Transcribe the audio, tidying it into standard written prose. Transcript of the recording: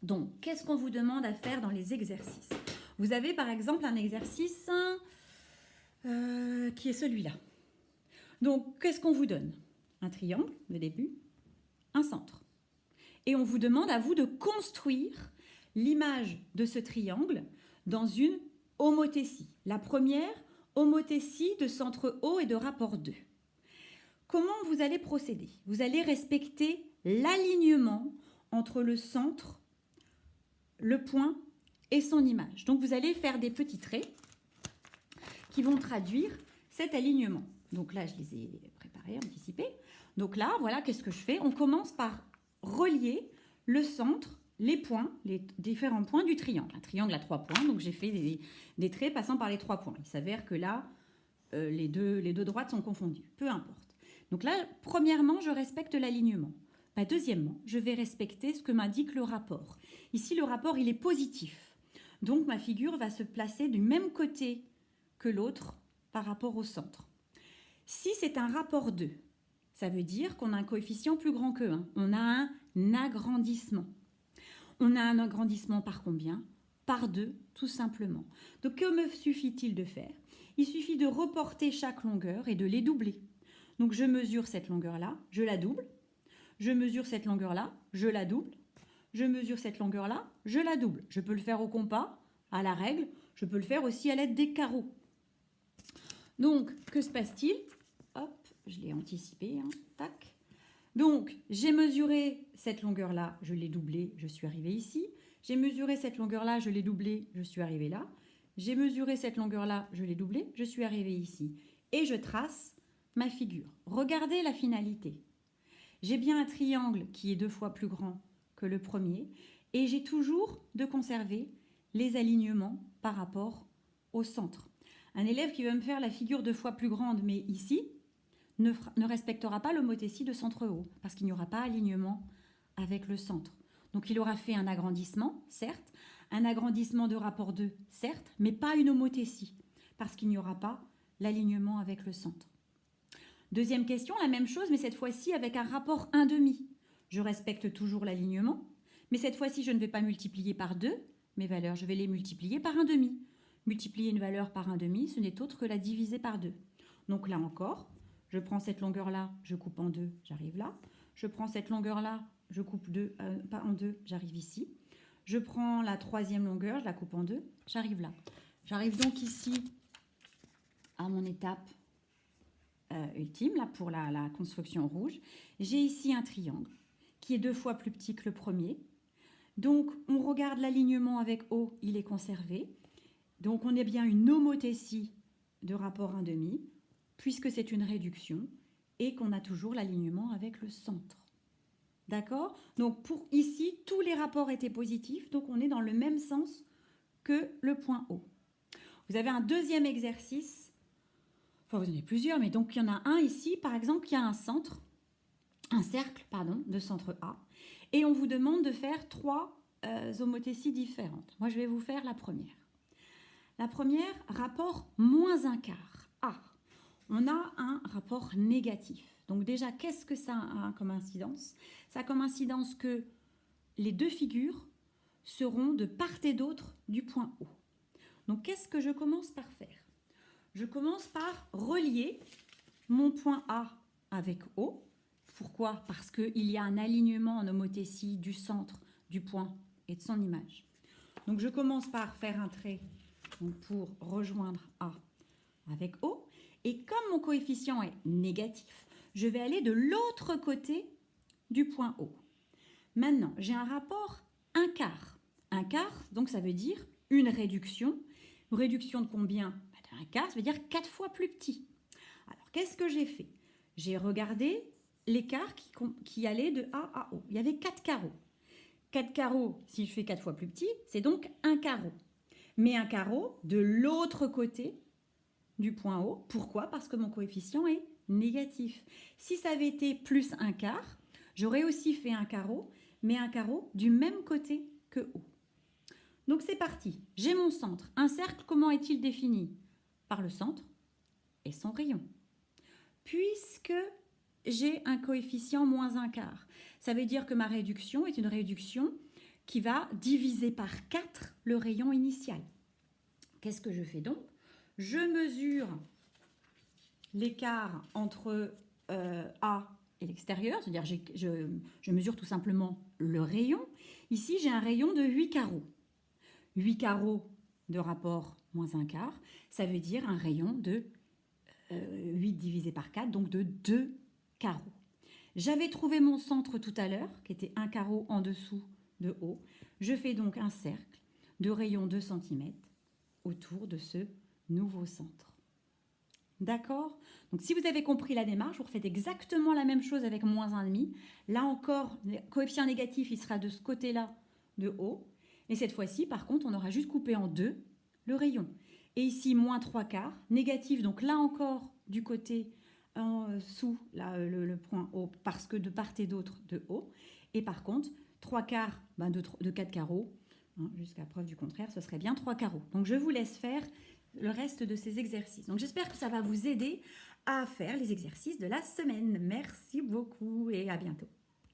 Donc, qu'est-ce qu'on vous demande à faire dans les exercices? Vous avez par exemple un exercice qui est celui-là. Donc, qu'est-ce qu'on vous donne? Un triangle, le début, un centre. Et on vous demande à vous de construire l'image de ce triangle dans une homothétie. La première, homothétie de centre O et de rapport 2. Comment vous allez procéder? Vous allez respecter l'alignement entre le centre, le point et son image. Donc vous allez faire des petits traits qui vont traduire cet alignement. Donc là, je les ai préparés, anticipés. Donc là, voilà, qu'est-ce que je fais? On commence par relier le centre, les points, les différents points du triangle. Un triangle à 3 points, donc j'ai fait des traits passant par les 3 points. Il s'avère que là, les deux droites sont confondues. Peu importe. Donc là, premièrement, je respecte l'alignement. Deuxièmement, je vais respecter ce que m'indique le rapport. Ici, le rapport, il est positif. Donc, ma figure va se placer du même côté que l'autre par rapport au centre. Si c'est un rapport 2, ça veut dire qu'on a un coefficient plus grand que 1. On a un agrandissement. On a un agrandissement par combien? Par 2, tout simplement. Donc, que me suffit-il de faire? Il suffit de reporter chaque longueur et de les doubler. Donc, je mesure cette longueur-là, je la double. Je mesure cette longueur-là, je la double. Je mesure cette longueur-là, je la double. Je peux le faire au compas, à la règle. Je peux le faire aussi à l'aide des carreaux. Donc, que se passe-t-il? Hop, je l'ai anticipé. Tac. Donc, j'ai mesuré cette longueur-là, je l'ai doublée, je suis arrivée ici. J'ai mesuré cette longueur-là, je l'ai doublée, je suis arrivée là. J'ai mesuré cette longueur-là, je l'ai doublée, je suis arrivée ici. Et je trace ma figure. Regardez la finalité. J'ai bien un triangle qui est 2 fois plus grand que le premier et j'ai toujours de conserver les alignements par rapport au centre. Un élève qui va me faire la figure 2 fois plus grande, mais ici, ne respectera pas l'homothétie de centre haut parce qu'il n'y aura pas alignement avec le centre. Donc il aura fait un agrandissement, certes, un agrandissement de rapport 2, certes, mais pas une homothétie parce qu'il n'y aura pas l'alignement avec le centre. Deuxième question, la même chose, mais cette fois-ci avec un rapport 1,5. Je respecte toujours l'alignement, mais cette fois-ci, je ne vais pas multiplier par 2 mes valeurs, je vais les multiplier par 1,5. Multiplier une valeur par 1,5, ce n'est autre que la diviser par 2. Donc là encore, je prends cette longueur-là, je coupe en 2, j'arrive là. Je prends cette longueur-là, je coupe pas en 2, j'arrive ici. Je prends la troisième longueur, je la coupe en 2, j'arrive là. J'arrive donc ici à mon étape ultime, là, pour la construction rouge. J'ai ici un triangle qui est 2 fois plus petit que le premier. Donc, on regarde l'alignement avec O, il est conservé. Donc, on est bien une homothétie de rapport 1,5, puisque c'est une réduction, et qu'on a toujours l'alignement avec le centre. D'accord? Donc, pour ici, tous les rapports étaient positifs, donc on est dans le même sens que le point O. Vous avez un deuxième exercice. Enfin, vous en avez plusieurs, mais donc il y en a un ici, par exemple, qui a un cercle, de centre A. Et on vous demande de faire 3 homothéties différentes. Moi, je vais vous faire la première. La première, rapport moins un quart. A. On a un rapport négatif. Donc déjà, qu'est-ce que ça a comme incidence? Ça a comme incidence que les deux figures seront de part et d'autre du point O. Donc, qu'est-ce que je commence par faire? Je commence par relier mon point A avec O. Pourquoi? Parce qu'il y a un alignement en homothétie du centre, du point et de son image. Donc, je commence par faire un trait pour rejoindre A avec O. Et comme mon coefficient est négatif, je vais aller de l'autre côté du point O. Maintenant, j'ai un rapport 1 quart. 1 quart, donc ça veut dire une réduction. Une réduction de combien? Un quart, ça veut dire 4 fois plus petit. Alors, qu'est-ce que j'ai fait? J'ai regardé l'écart qui allait de A à O. Il y avait 4 carreaux. 4 carreaux, si je fais 4 fois plus petit, c'est donc un carreau. Mais un carreau de l'autre côté du point O. Pourquoi? Parce que mon coefficient est négatif. Si ça avait été plus un quart, j'aurais aussi fait un carreau, mais un carreau du même côté que O. Donc c'est parti. J'ai mon centre. Un cercle, comment est-il défini? Par le centre et son rayon. Puisque j'ai un coefficient moins un quart, ça veut dire que ma réduction est une réduction qui va diviser par 4 le rayon initial. Qu'est-ce que je fais donc? Je mesure l'écart entre A et l'extérieur, c'est-à-dire je mesure tout simplement le rayon. Ici, j'ai un rayon de 8 carreaux. 8 carreaux de rapport moins un quart, ça veut dire un rayon de 8 divisé par 4, donc de 2 carreaux. J'avais trouvé mon centre tout à l'heure, qui était un carreau en dessous de haut. Je fais donc un cercle de rayon 2 cm autour de ce nouveau centre. D'accord? Donc si vous avez compris la démarche, vous refaites exactement la même chose avec moins 1,5. Là encore, le coefficient négatif, il sera de ce côté-là de haut. Et cette fois-ci, par contre, on aura juste coupé en deux le rayon. Et ici, moins 3 quarts, négatif, donc là encore, du côté en dessous, là, le point haut, parce que de part et d'autre de haut. Et par contre, 3 quarts de 4 carreaux, hein, jusqu'à preuve du contraire, ce serait bien 3 carreaux. Donc je vous laisse faire le reste de ces exercices. Donc j'espère que ça va vous aider à faire les exercices de la semaine. Merci beaucoup et à bientôt.